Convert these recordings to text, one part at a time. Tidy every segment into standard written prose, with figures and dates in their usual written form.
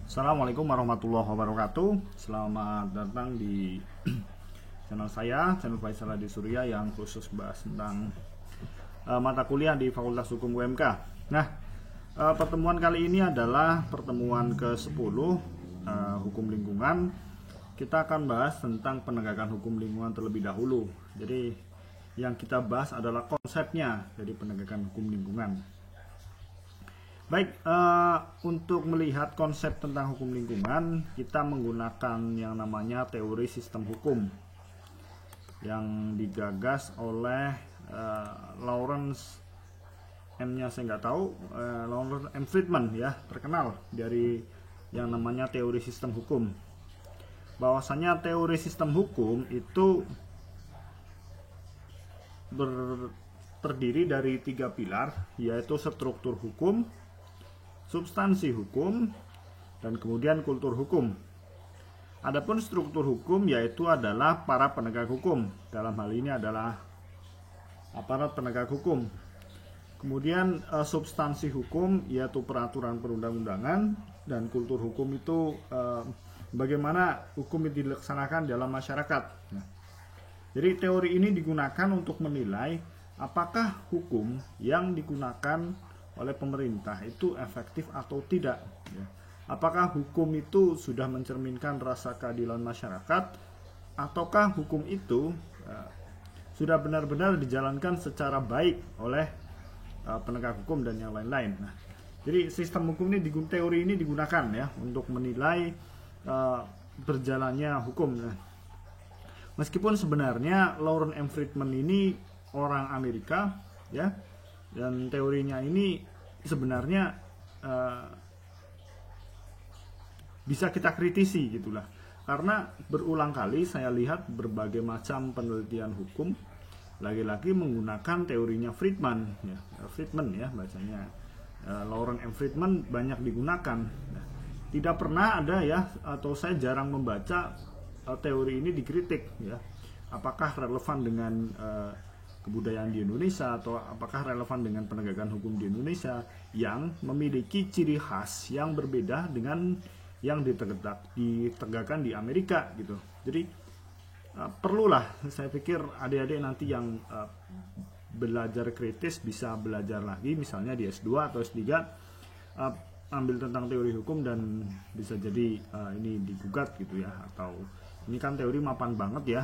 Assalamualaikum warahmatullahi wabarakatuh. Selamat datang di channel saya, channel Faisal Adi Surya yang khusus bahas tentang mata kuliah di Fakultas Hukum UMK. Nah, pertemuan kali ini adalah pertemuan ke-10 hukum lingkungan. Kita akan bahas tentang penegakan hukum lingkungan terlebih dahulu. Jadi, yang kita bahas adalah konsepnya dari penegakan hukum lingkungan. Baik, untuk melihat konsep tentang hukum lingkungan, kita menggunakan yang namanya teori sistem hukum yang digagas oleh Lawrence M-nya saya nggak tahu, Lawrence M. Friedman ya, terkenal dari yang namanya teori sistem hukum. Bahwasanya teori sistem hukum itu terdiri dari 3 pilar, yaitu struktur hukum, substansi hukum, dan kemudian kultur hukum. Adapun struktur hukum yaitu adalah para penegak hukum. Dalam hal ini adalah aparat penegak hukum. Kemudian substansi hukum yaitu peraturan perundang-undangan, dan kultur hukum itu bagaimana hukum itu dilaksanakan dalam masyarakat. Jadi teori ini digunakan untuk menilai apakah hukum yang digunakan oleh pemerintah itu efektif atau tidak ya. Apakah hukum itu sudah mencerminkan rasa keadilan masyarakat, ataukah hukum itu sudah benar-benar dijalankan secara baik oleh penegak hukum dan yang lain-lain. Nah, jadi sistem hukum ini, teori ini digunakan ya untuk menilai berjalannya hukum. Nah, meskipun sebenarnya Lawrence M. Friedman ini orang Amerika ya, dan teorinya ini sebenarnya bisa kita kritisi gitulah, karena berulang kali saya lihat berbagai macam penelitian hukum lagi-lagi menggunakan teorinya Friedman ya, Friedman ya bacanya, Lawrence M. Friedman banyak digunakan. Tidak pernah ada ya, atau saya jarang membaca teori ini dikritik ya, apakah relevan dengan kebudayaan di Indonesia, atau apakah relevan dengan penegakan hukum di Indonesia yang memiliki ciri khas yang berbeda dengan yang ditegakkan di Amerika gitu. Jadi perlulah, saya pikir adik-adik nanti yang belajar kritis bisa belajar lagi, misalnya di S2 atau S3 ambil tentang teori hukum, dan bisa jadi ini digugat gitu ya, atau ini kan teori mapan banget ya,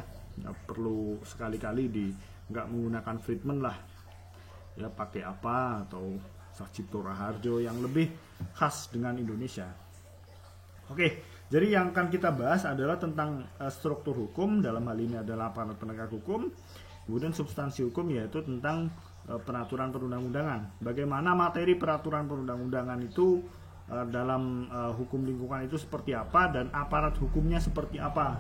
perlu sekali-kali nggak menggunakan Friedman lah ya, pakai apa, atau Sucipto Raharjo yang lebih khas dengan Indonesia. Oke, jadi yang akan kita bahas adalah tentang struktur hukum, dalam hal ini adalah aparat penegak hukum. Kemudian substansi hukum yaitu tentang peraturan perundang-undangan. Bagaimana materi peraturan perundang-undangan itu dalam hukum lingkungan itu seperti apa, dan aparat hukumnya seperti apa.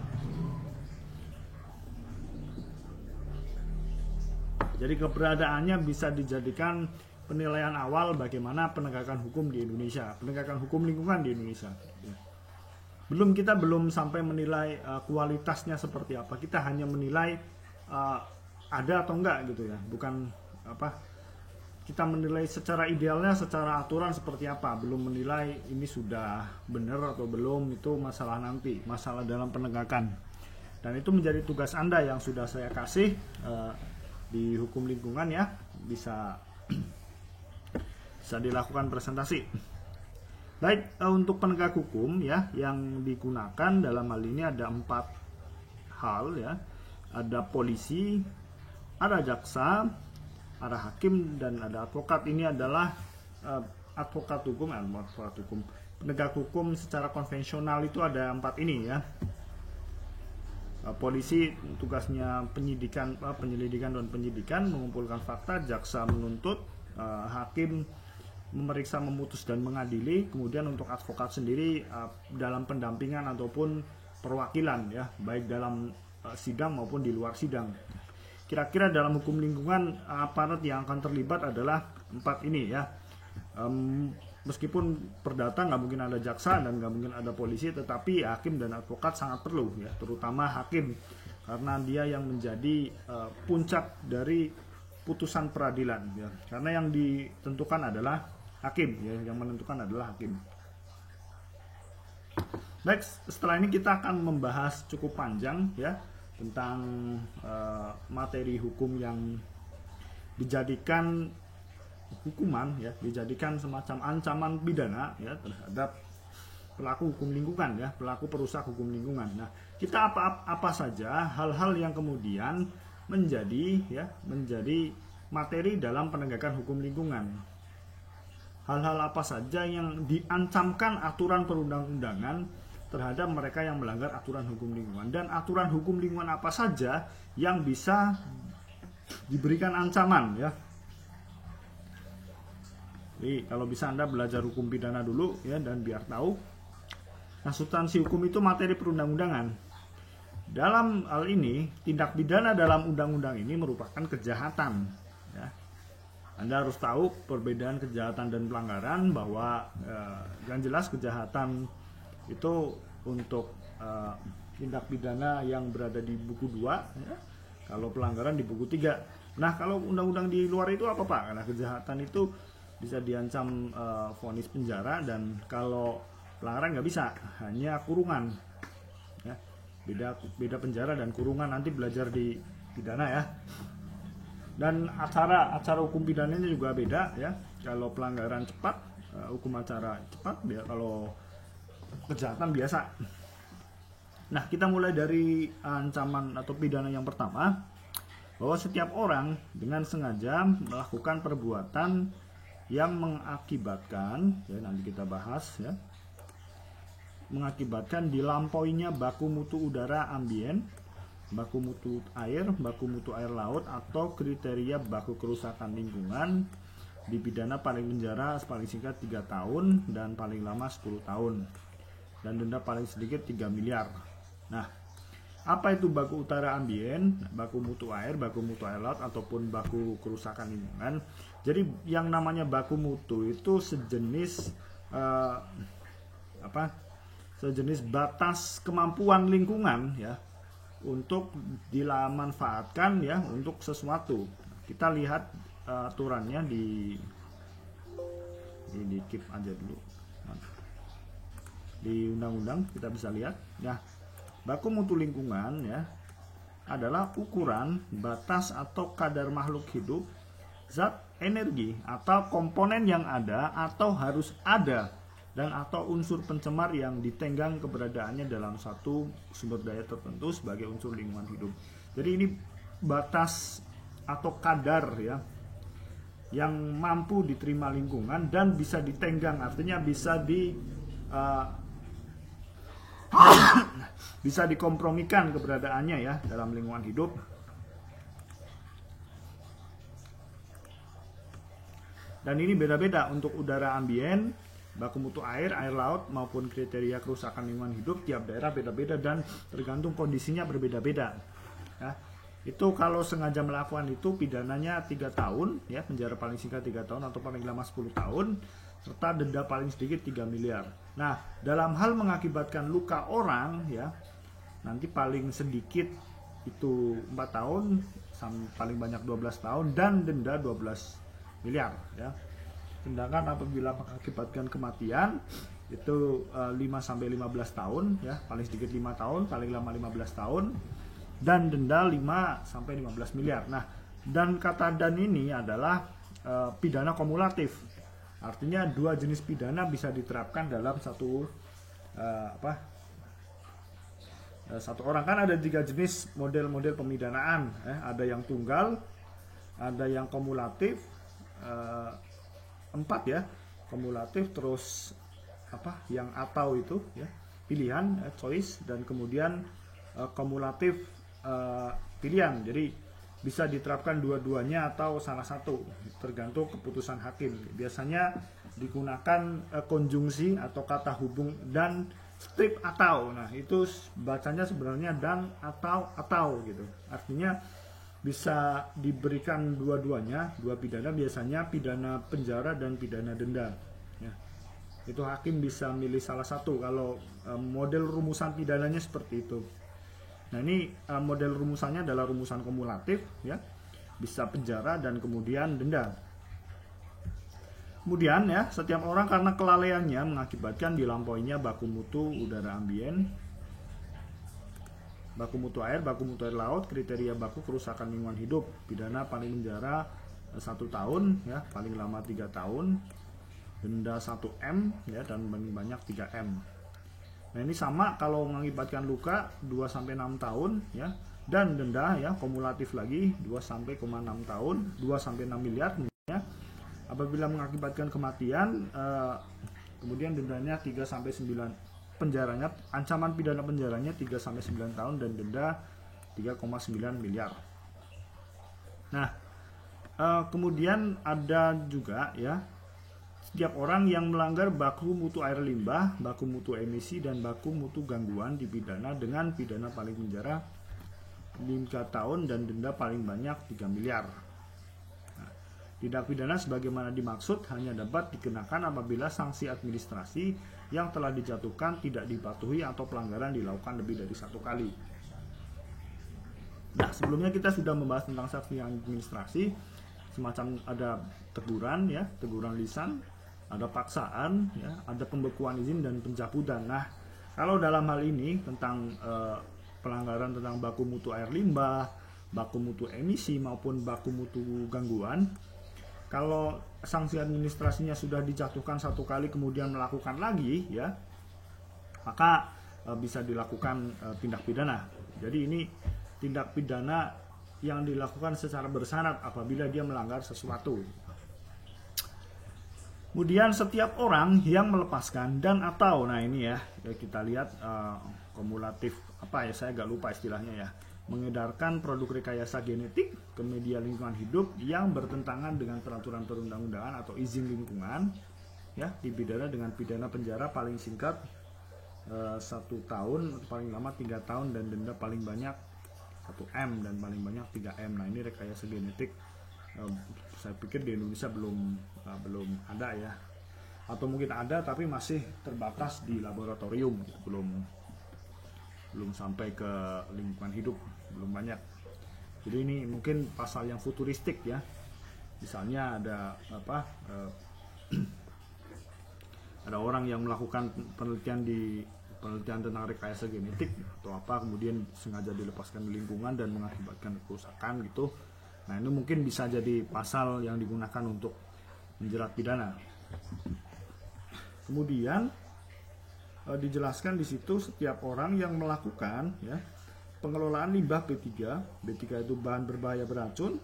Jadi keberadaannya bisa dijadikan penilaian awal bagaimana penegakan hukum di Indonesia, penegakan hukum lingkungan di Indonesia. Kita belum sampai menilai kualitasnya seperti apa. Kita hanya menilai ada atau enggak gitu ya. Bukan kita menilai secara idealnya, secara aturan seperti apa. Belum menilai ini sudah benar atau belum, itu masalah nanti, masalah dalam penegakan. Dan itu menjadi tugas Anda yang sudah saya kasih di hukum lingkungan ya, bisa dilakukan presentasi. Baik, untuk penegak hukum ya yang digunakan dalam hal ini ada 4 hal ya. Ada polisi, ada jaksa, ada hakim, dan ada advokat. Ini adalah advokat hukum. Penegak hukum secara konvensional itu ada 4 ini ya. Polisi tugasnya penyelidikan dan penyidikan, mengumpulkan fakta. Jaksa menuntut, hakim memeriksa, memutus, dan mengadili. Kemudian untuk advokat sendiri dalam pendampingan ataupun perwakilan ya, baik dalam sidang maupun di luar sidang. Kira-kira dalam hukum lingkungan aparat yang akan terlibat adalah 4 ini ya. Meskipun perdata nggak mungkin ada jaksa dan nggak mungkin ada polisi, tetapi hakim dan advokat sangat perlu ya, terutama hakim karena dia yang menjadi puncak dari putusan peradilan ya. Karena yang ditentukan adalah hakim ya, yang menentukan adalah hakim. Baik, setelah ini kita akan membahas cukup panjang ya tentang materi hukum yang dijadikan hukuman ya, dijadikan semacam ancaman pidana ya terhadap pelaku hukum lingkungan ya, pelaku perusak hukum lingkungan. Nah, kita apa saja hal-hal yang kemudian menjadi materi dalam penegakan hukum lingkungan. Hal-hal apa saja yang diancamkan aturan perundang-undangan terhadap mereka yang melanggar aturan hukum lingkungan, dan aturan hukum lingkungan apa saja yang bisa diberikan ancaman ya. Jadi kalau bisa Anda belajar hukum pidana dulu ya, dan biar tahu. Nah, substansi hukum itu materi perundang-undangan. Dalam hal ini, tindak pidana dalam undang-undang ini merupakan kejahatan. Ya. Anda harus tahu perbedaan kejahatan dan pelanggaran, bahwa yang jelas kejahatan itu untuk tindak pidana yang berada di buku 2, ya. Kalau pelanggaran di buku 3. Nah, kalau undang-undang di luar itu apa Pak? Karena kejahatan itu bisa diancam vonis penjara, dan kalau pelanggaran nggak bisa, hanya kurungan ya. Beda penjara dan kurungan, nanti belajar di pidana ya. Dan acara hukum pidananya juga beda ya. Kalau pelanggaran cepat, hukum acara cepat ya, kalau kejahatan biasa. Nah, kita mulai dari ancaman atau pidana yang pertama, bahwa setiap orang dengan sengaja melakukan perbuatan yang mengakibatkan ya, nanti kita bahas ya, mengakibatkan dilampauinya baku mutu udara ambien, baku mutu air laut, atau kriteria baku kerusakan lingkungan, dipidana paling penjara paling singkat 3 tahun dan paling lama 10 tahun, dan denda paling sedikit 3 miliar. Nah, apa itu baku udara ambien, baku mutu air laut, ataupun baku kerusakan lingkungan? Jadi yang namanya baku mutu itu sejenis sejenis batas kemampuan lingkungan ya, untuk dimanfaatkan ya untuk sesuatu. Kita lihat aturannya di keep aja dulu. Di undang-undang kita bisa lihat ya, baku mutu lingkungan ya adalah ukuran, batas atau kadar makhluk hidup, zat, energi atau komponen yang ada atau harus ada, dan atau unsur pencemar yang ditenggang keberadaannya dalam satu sumber daya tertentu sebagai unsur lingkungan hidup. Jadi ini batas atau kadar ya yang mampu diterima lingkungan dan bisa ditenggang, artinya bisa bisa dikompromikan keberadaannya ya dalam lingkungan hidup. Dan ini beda-beda untuk udara ambien, baku mutu air laut, maupun kriteria kerusakan lingkungan hidup. Tiap daerah beda-beda dan tergantung kondisinya berbeda-beda ya. Itu kalau sengaja melakukan itu pidananya 3 tahun ya, penjara paling singkat 3 tahun atau paling lama 10 tahun, serta denda paling sedikit 3 miliar. Nah, dalam hal mengakibatkan luka orang ya, nanti paling sedikit itu 4 tahun, paling banyak 12 tahun, dan denda 12 miliar ya. Sedangkan apabila mengakibatkan kematian itu 5-15 tahun ya, paling sedikit 5 tahun, paling lama 15 tahun, dan denda 5-15 miliar. Nah, dan kata dan ini adalah pidana kumulatif. Artinya 2 jenis pidana bisa diterapkan dalam satu orang. Kan ada 3 jenis model-model pemidanaan ya. Ada yang tunggal, ada yang kumulatif, 4 ya, kumulatif, terus yang atau itu ya, pilihan choice, dan kemudian kumulatif pilihan. Jadi bisa diterapkan dua-duanya atau salah satu, tergantung keputusan hakim. Biasanya digunakan konjungsi atau kata hubung dan strip atau. Nah, itu bacanya sebenarnya dan atau gitu. Artinya bisa diberikan dua-duanya, 2 pidana, biasanya pidana penjara dan pidana denda ya. Itu hakim bisa milih salah satu kalau model rumusan pidananya seperti itu. Nah, ini model rumusannya adalah rumusan kumulatif ya, bisa penjara dan kemudian denda. Kemudian ya, setiap orang karena kelalaiannya mengakibatkan dilampauinya baku mutu udara ambien, baku mutu air laut, kriteria baku kerusakan lingkungan hidup, pidana paling penjara 1 tahun ya, paling lama 3 tahun, denda 1 M ya, dan paling banyak 3 M. Nah, ini sama kalau mengakibatkan luka 2 sampai 6 tahun ya, dan denda ya kumulatif lagi 2 sampai 6 tahun, 2 sampai 6 miliar ya. Apabila mengakibatkan kematian, kemudian dendanya 3 sampai 9, penjaranya, ancaman pidana penjaranya 3 sampai 9 tahun dan denda 3,9 miliar. Nah, kemudian ada juga ya, setiap orang yang melanggar baku mutu air limbah, baku mutu emisi, dan baku mutu gangguan dipidana dengan pidana paling penjara 5 tahun dan denda paling banyak 3 miliar. Tindak pidana sebagaimana dimaksud hanya dapat dikenakan apabila sanksi administrasi yang telah dijatuhkan tidak dipatuhi atau pelanggaran dilakukan lebih dari 1 kali. Nah, sebelumnya kita sudah membahas tentang sanksi administrasi, semacam ada teguran ya, teguran lisan, ada paksaan ya, ada pembekuan izin dan pencabutan. Nah, kalau dalam hal ini tentang pelanggaran tentang baku mutu air limbah, baku mutu emisi maupun baku mutu gangguan, kalau sanksi administrasinya sudah dijatuhkan 1 kali kemudian melakukan lagi ya, maka bisa dilakukan tindak pidana. Jadi ini tindak pidana yang dilakukan secara bersyarat apabila dia melanggar sesuatu. Kemudian setiap orang yang melepaskan dan atau, nah ini ya kita lihat kumulatif apa ya, saya agak lupa istilahnya ya, mengedarkan produk rekayasa genetik ke media lingkungan hidup yang bertentangan dengan peraturan perundang-undangan atau izin lingkungan ya, dipidana dengan pidana penjara paling singkat 1 tahun, paling lama 3 tahun, dan denda paling banyak 1 M dan paling banyak 3 M. Nah, ini rekayasa genetik saya pikir di Indonesia belum ada ya, atau mungkin ada tapi masih terbatas di laboratorium, belum sampai ke lingkungan hidup, belum banyak. Jadi ini mungkin pasal yang futuristik ya. Misalnya ada ada orang yang melakukan penelitian tentang rekayasa genetik atau apa, kemudian sengaja dilepaskan di lingkungan dan mengakibatkan kerusakan gitu. Nah, ini mungkin bisa jadi pasal yang digunakan untuk menjerat pidana. Kemudian dijelaskan di situ setiap orang yang melakukan ya pengelolaan limbah B3 itu bahan berbahaya beracun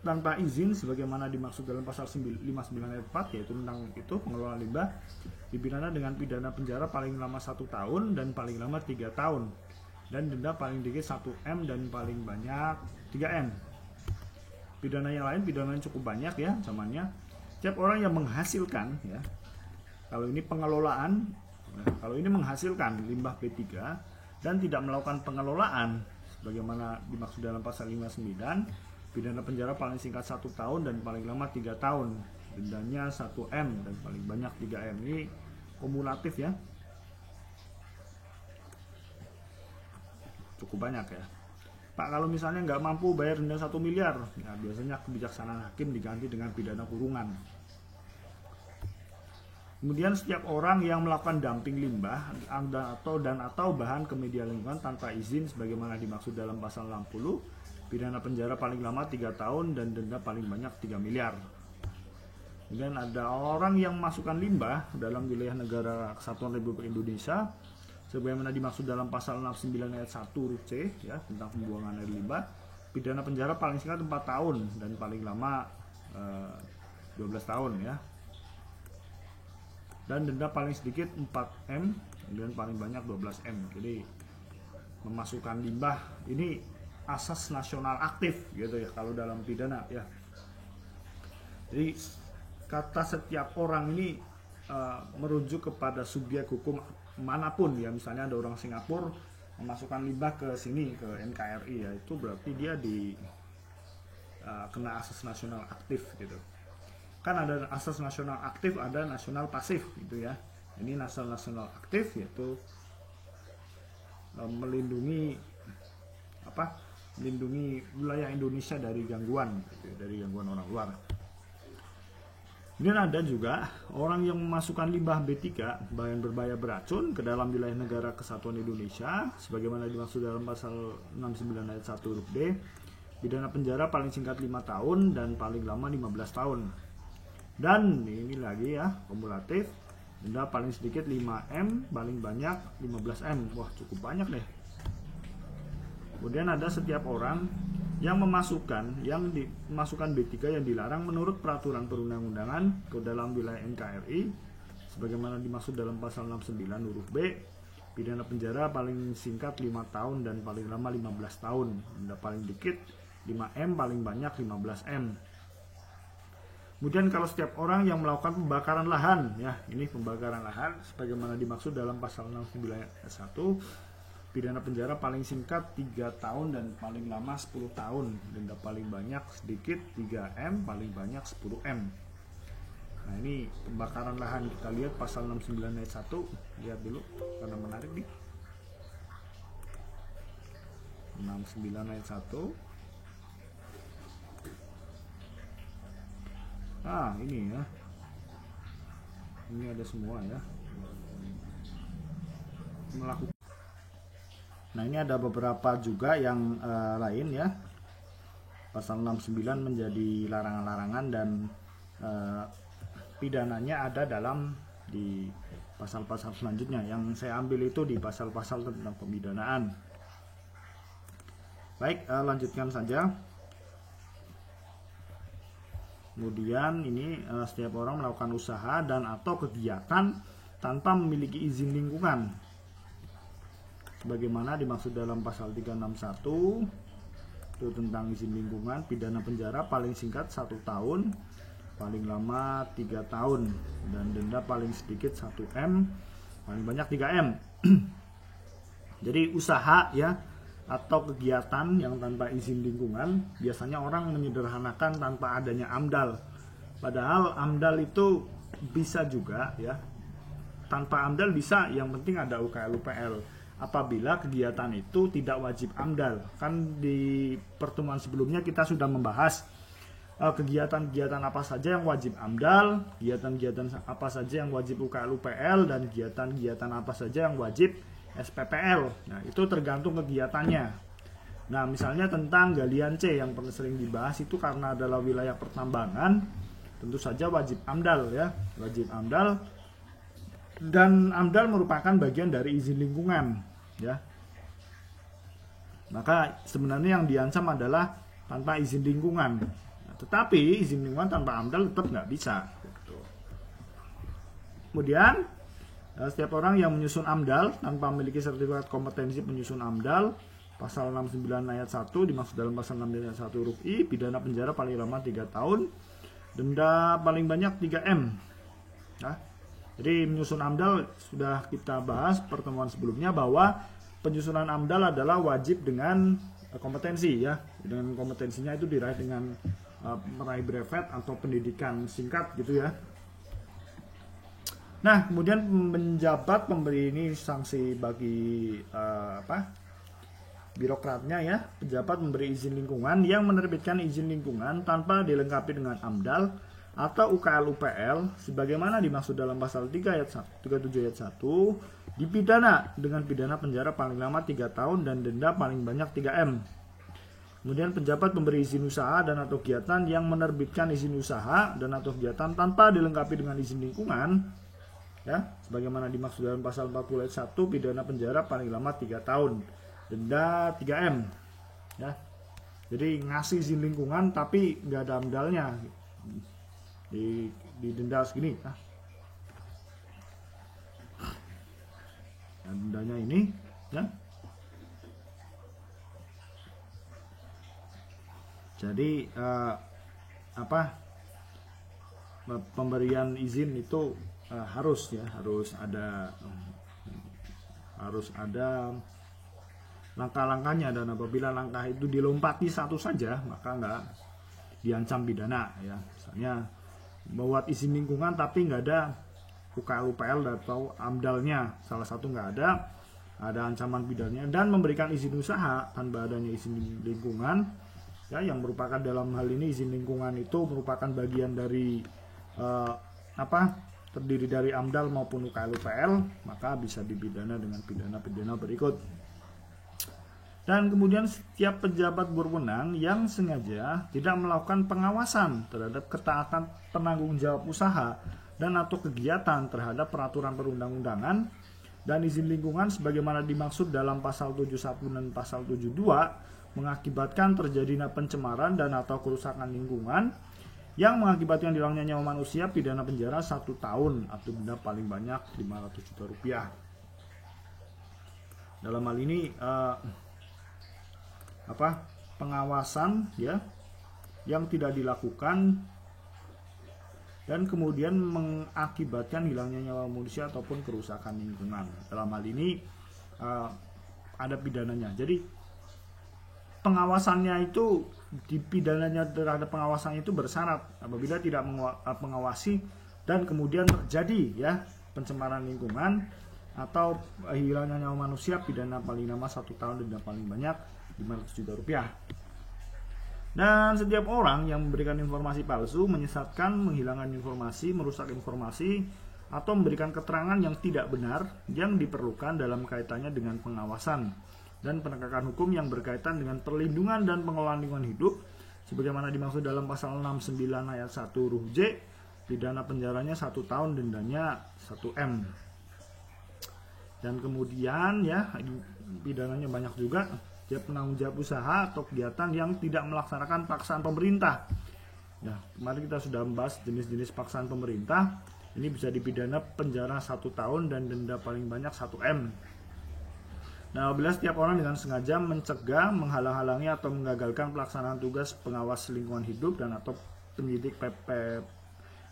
tanpa izin sebagaimana dimaksud dalam pasal 59 ayat 4, yaitu tentang itu pengelolaan limbah, dipidana dengan pidana penjara paling lama 1 tahun dan paling lama 3 tahun dan denda paling dikit 1 M dan paling banyak 3 M. Pidana yang lain, pidana yang cukup banyak ya zamannya. Setiap orang yang menghasilkan ya, kalau ini pengelolaan, kalau ini menghasilkan limbah B3 dan tidak melakukan pengelolaan sebagaimana dimaksud dalam pasal 59, pidana penjara paling singkat 1 tahun dan paling lama 3 tahun, dendanya 1 M dan paling banyak 3 M. Ini kumulatif ya, cukup banyak ya. Pak, kalau misalnya nggak mampu bayar denda 1 miliar, ya biasanya kebijaksanaan hakim diganti dengan pidana kurungan. Kemudian setiap orang yang melakukan dumping limbah dan atau bahan ke media lingkungan tanpa izin sebagaimana dimaksud dalam pasal 60, pidana penjara paling lama 3 tahun dan denda paling banyak 3 miliar. Kemudian ada orang yang masukkan limbah dalam wilayah negara Kesatuan Republik Indonesia sebagaimana dimaksud dalam pasal 69 ayat 1 huruf C ya, tentang pembuangan air limbah, pidana penjara paling singkat 4 tahun dan paling lama 12 tahun ya. Dan denda paling sedikit 4 M dan paling banyak 12 M. Jadi memasukkan limbah ini asas nasional aktif gitu ya kalau dalam pidana ya. Jadi kata setiap orang ini merujuk kepada subjek hukum manapun ya. Misalnya ada orang Singapura memasukkan limbah ke sini, ke NKRI ya, itu berarti dia kena asas nasional aktif gitu. Kan ada asas nasional aktif, ada nasional pasif gitu ya. Ini nasional aktif yaitu melindungi melindungi wilayah Indonesia dari gangguan gitu, dari gangguan orang luar. Kemudian ada juga orang yang memasukkan limbah B3, bahan berbahaya beracun, ke dalam wilayah negara kesatuan Indonesia sebagaimana dimaksud dalam pasal 69 ayat 1 huruf D, pidana penjara paling singkat 5 tahun dan paling lama 15 tahun. Dan ini lagi ya, kumulatif, denda paling sedikit 5M, paling banyak 15M. Wah, cukup banyak deh. Kemudian ada setiap orang yang memasukkan B3 yang dilarang menurut peraturan perundang-undangan ke dalam wilayah NKRI sebagaimana dimaksud dalam pasal 69 huruf B, pidana penjara paling singkat 5 tahun dan paling lama 15 tahun. Denda paling dikit 5M, paling banyak 15M. Kemudian kalau setiap orang yang melakukan pembakaran lahan, ya, ini pembakaran lahan sebagaimana dimaksud dalam pasal 69 ayat 1, pidana penjara paling singkat 3 tahun dan paling lama 10 tahun. Denda paling banyak sedikit 3M, paling banyak 10M. Nah, ini pembakaran lahan, kita lihat pasal 69 ayat 1. Lihat dulu karena menarik nih. 69 ayat 1. Nah, ini ya. Ini ada semua ya. Melakukan. Nah, ini ada beberapa juga yang lain ya. Pasal 69 menjadi larangan-larangan dan pidananya ada dalam di pasal-pasal selanjutnya. Yang saya ambil itu di pasal-pasal tentang pemidanaan. Baik, lanjutkan saja. Kemudian ini setiap orang melakukan usaha dan atau kegiatan tanpa memiliki izin lingkungan sebagaimana dimaksud dalam pasal 361 itu tentang izin lingkungan, pidana penjara paling singkat 1 tahun, paling lama 3 tahun, dan denda paling sedikit 1M, paling banyak 3M. Jadi usaha ya atau kegiatan yang tanpa izin lingkungan, biasanya orang menyederhanakan tanpa adanya AMDAL. Padahal AMDAL itu bisa juga ya, tanpa AMDAL bisa, yang penting ada UKL-UPL. Apabila kegiatan itu tidak wajib AMDAL. Kan di pertemuan sebelumnya kita sudah membahas kegiatan-kegiatan apa saja yang wajib AMDAL, kegiatan-kegiatan apa saja yang wajib UKL-UPL, dan kegiatan-kegiatan apa saja yang wajib SPPL. Nah, itu tergantung kegiatannya. Nah, misalnya tentang galian C yang pernah sering dibahas itu karena adalah wilayah pertambangan, tentu saja wajib AMDAL ya, wajib AMDAL. Dan AMDAL merupakan bagian dari izin lingkungan ya. Maka sebenarnya yang diancam adalah tanpa izin lingkungan. Nah, tetapi izin lingkungan tanpa AMDAL tetap nggak bisa gitu. Kemudian setiap orang yang menyusun AMDAL tanpa memiliki sertifikat kompetensi penyusun AMDAL, pasal 69 ayat 1 dimaksud dalam pasal 69 ayat 1 huruf I, pidana penjara paling lama 3 tahun, denda paling banyak 3M. Nah, jadi menyusun AMDAL sudah kita bahas pertemuan sebelumnya bahwa penyusunan AMDAL adalah wajib dengan kompetensi ya. Dengan kompetensinya itu diraih dengan meraih brevet atau pendidikan singkat gitu ya. Nah, kemudian menjabat pemberi ini sanksi bagi birokratnya ya. Pejabat memberi izin lingkungan yang menerbitkan izin lingkungan tanpa dilengkapi dengan AMDAL atau UKL-UPL sebagaimana dimaksud dalam pasal 37 ayat 1 dipidana dengan pidana penjara paling lama 3 tahun dan denda paling banyak 3M. Kemudian pejabat memberi izin usaha dan atau kegiatan yang menerbitkan izin usaha dan atau kegiatan tanpa dilengkapi dengan izin lingkungan ya, sebagaimana dimaksud dalam pasal 40 ayat 1 pidana penjara paling lama 3 tahun, denda 3M ya. Jadi ngasih izin lingkungan tapi nggak ada AMDALnya, di denda segini nah, dendanya ini ya. Jadi pemberian izin itu harus ada langkah-langkahnya, dan apabila langkah itu dilompati satu saja maka nggak diancam pidana ya. Misalnya membuat izin lingkungan tapi nggak ada UKL-UPL atau AMDAL-nya, salah satu nggak ada ancaman pidananya. Dan memberikan izin usaha tanpa adanya izin lingkungan ya, yang merupakan dalam hal ini izin lingkungan itu merupakan bagian dari terdiri dari AMDAL maupun UKL-UPL, maka bisa dipidana dengan pidana-pidana berikut. Dan kemudian setiap pejabat berwenang yang sengaja tidak melakukan pengawasan terhadap ketaatan penanggung jawab usaha dan atau kegiatan terhadap peraturan perundang-undangan dan izin lingkungan sebagaimana dimaksud dalam pasal 71 dan pasal 72 mengakibatkan terjadinya pencemaran dan atau kerusakan lingkungan yang mengakibatkan hilangnya nyawa manusia, pidana penjara 1 tahun atau denda paling banyak 500 juta rupiah. Dalam hal ini pengawasan ya yang tidak dilakukan dan kemudian mengakibatkan hilangnya nyawa manusia ataupun kerusakan lingkungan. Dalam hal ini ada pidananya. Jadi pengawasannya itu, pidananya terhadap pengawasannya itu bersyarat apabila tidak mengawasi dan kemudian terjadi ya pencemaran lingkungan atau hilangnya nyawa manusia, pidana paling lama 1 tahun, denda paling banyak 500 juta rupiah. Dan setiap orang yang memberikan informasi palsu, menyesatkan, menghilangkan informasi, merusak informasi, atau memberikan keterangan yang tidak benar yang diperlukan dalam kaitannya dengan pengawasan dan penegakan hukum yang berkaitan dengan perlindungan dan pengelolaan lingkungan hidup sebagaimana dimaksud dalam pasal 69 ayat 1 huruf J, pidana penjaranya 1 tahun, dendanya 1 M. Dan kemudian ya pidananya banyak juga. Dia penanggung jawab usaha atau kegiatan yang tidak melaksanakan paksaan pemerintah. Ya, kemarin kita sudah membahas jenis-jenis paksaan pemerintah. Ini bisa dipidana penjara 1 tahun dan denda paling banyak 1 M. Nah, apabila setiap orang dengan sengaja mencegah, menghalang-halangi atau menggagalkan pelaksanaan tugas pengawas lingkungan hidup dan atau penyidik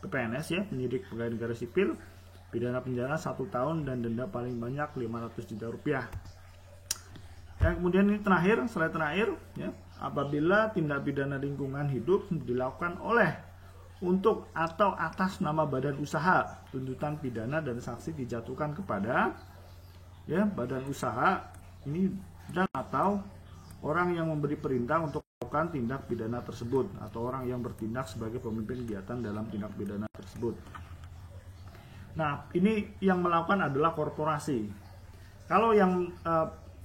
PPNS ya, penyidik pegawai negara sipil, pidana penjara 1 tahun dan denda paling banyak 500 juta rupiah. Dan kemudian ini slide terakhir ya, apabila tindak pidana lingkungan hidup dilakukan oleh, untuk atau atas nama badan usaha, tuntutan pidana dan sanksi dijatuhkan kepada ya badan usaha ini dan atau orang yang memberi perintah untuk melakukan tindak pidana tersebut atau orang yang bertindak sebagai pemimpin kegiatan dalam tindak pidana tersebut. Nah, ini yang melakukan adalah korporasi. Kalau yang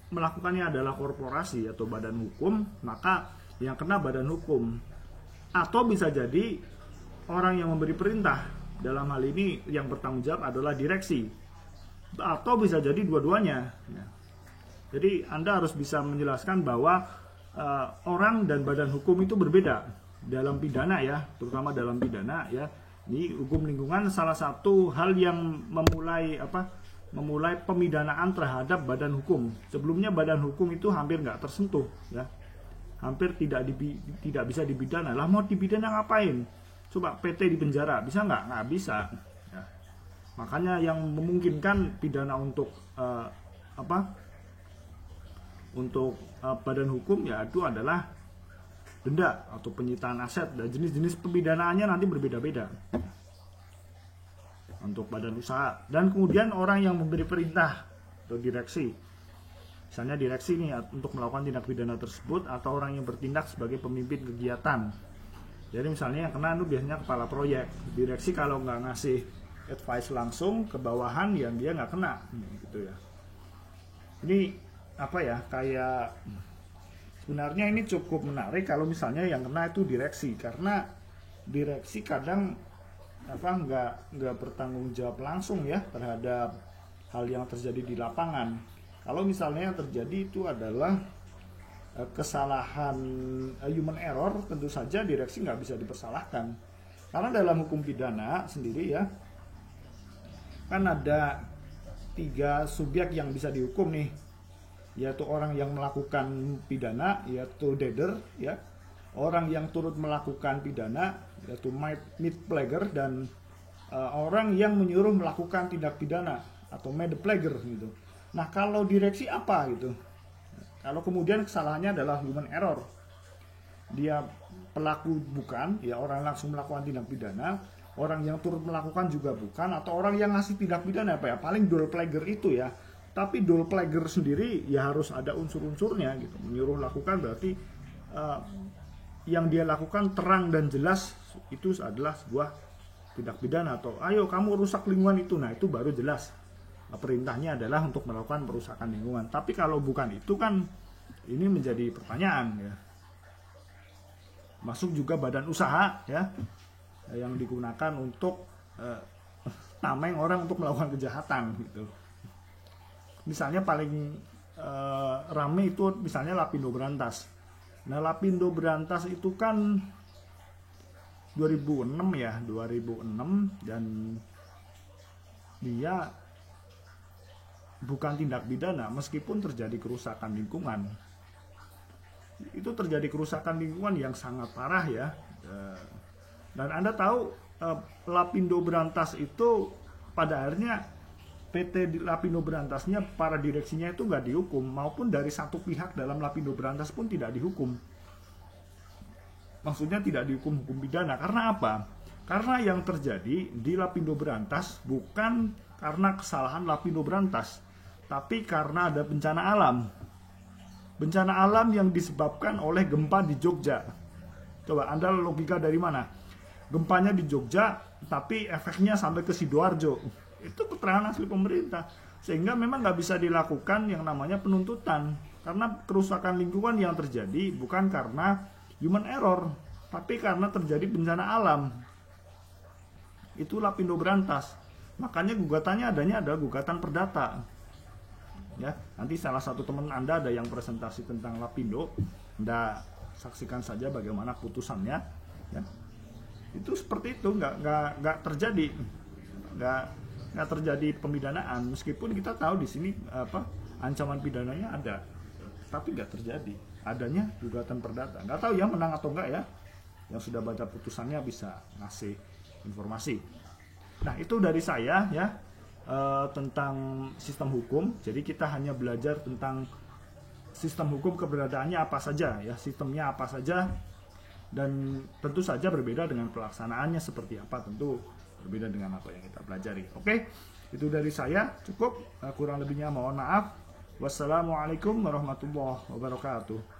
melakukannya adalah korporasi atau badan hukum, maka yang kena badan hukum. Atau bisa jadi orang yang memberi perintah, dalam hal ini yang bertanggung jawab adalah direksi. Atau bisa jadi dua-duanya. Jadi Anda harus bisa menjelaskan bahwa orang dan badan hukum itu berbeda dalam pidana ya, terutama dalam pidana ya. Ini hukum lingkungan salah satu hal yang memulai pemidanaan terhadap badan hukum. Sebelumnya badan hukum itu hampir nggak tersentuh ya, hampir tidak bisa dipidana. Lah mau dipidana ngapain? Coba PT di penjara bisa nggak? Nggak bisa ya. Makanya yang memungkinkan pidana untuk badan hukum ya itu adalah denda atau penyitaan aset, dan jenis-jenis pemidanaannya nanti berbeda-beda untuk badan usaha. Dan kemudian orang yang memberi perintah atau direksi, misalnya direksi nih untuk melakukan tindak pidana tersebut, atau orang yang bertindak sebagai pemimpin kegiatan. Jadi misalnya yang kena itu biasanya kepala proyek. Direksi kalau nggak ngasih advice langsung ke bawahan, yang dia nggak kena gitu ya. Ini kayak sebenarnya ini cukup menarik kalau misalnya yang kena itu direksi, karena direksi kadang nggak bertanggung jawab langsung ya terhadap hal yang terjadi di lapangan. Kalau misalnya yang terjadi itu adalah kesalahan human error, tentu saja direksi nggak bisa dipersalahkan, karena dalam hukum pidana sendiri ya kan ada 3 subjek yang bisa dihukum nih, yaitu orang yang melakukan pidana yaitu dader ya, orang yang turut melakukan pidana yaitu made plagier, dan orang yang menyuruh melakukan tindak pidana atau made plagier gitu. Nah, kalau direksi apa gitu? Kalau kemudian kesalahannya adalah human error, dia pelaku bukan, ya orang langsung melakukan tindak pidana, orang yang turut melakukan juga bukan, atau orang yang ngasih tindak pidana paling dual plagier itu ya. Tapi dual plagier sendiri ya harus ada unsur-unsurnya gitu. Menyuruh lakukan berarti yang dia lakukan terang dan jelas itu adalah sebuah tindak pidana atau ayo kamu rusak lingkungan itu, nah itu baru jelas perintahnya adalah untuk melakukan perusakan lingkungan. Tapi kalau bukan itu kan ini menjadi pertanyaan ya. Masuk juga badan usaha ya yang digunakan untuk tameng orang untuk melakukan kejahatan gitu. Misalnya paling rame itu misalnya Lapindo Berantas. Nah, Lapindo Berantas itu kan 2006 ya, 2006, dan dia bukan tindak pidana meskipun terjadi kerusakan lingkungan. Itu terjadi kerusakan lingkungan yang sangat parah ya. Dan Anda tahu Lapindo Berantas itu pada akhirnya PT Lapindo Berantasnya, para direksinya itu nggak dihukum, maupun dari satu pihak dalam Lapindo Berantas pun tidak dihukum. Maksudnya tidak dihukum hukum pidana. Karena apa? Karena yang terjadi di Lapindo Berantas bukan karena kesalahan Lapindo Berantas, tapi karena ada bencana alam. Bencana alam yang disebabkan oleh gempa di Jogja. Coba Anda logika dari mana? Gempanya di Jogja, tapi efeknya sampai ke Sidoarjo. Itu keterangan asli pemerintah. Sehingga memang nggak bisa dilakukan yang namanya penuntutan. Karena kerusakan lingkungan yang terjadi bukan karena human error, tapi karena terjadi bencana alam. Itu Lapindo Berantas. Makanya gugatannya adanya adalah gugatan perdata. Ya, nanti salah satu teman Anda ada yang presentasi tentang Lapindo, Anda saksikan saja bagaimana putusannya. Ya. Itu seperti itu, nggak terjadi, nggak terjadi pemidanaan, meskipun kita tahu di sini ancaman pidananya ada, tapi nggak terjadi. Adanya gugatan perdata. Nggak tahu ya menang atau enggak ya. Yang sudah baca putusannya bisa ngasih informasi. Nah, itu dari saya ya tentang sistem hukum. Jadi kita hanya belajar tentang sistem hukum, keberadaannya apa saja ya, sistemnya apa saja, dan tentu saja berbeda dengan pelaksanaannya seperti apa, tentu berbeda dengan apa yang kita pelajari. Oke, itu dari saya cukup. Kurang lebihnya mohon maaf. Wassalamualaikum warahmatullahi wabarakatuh.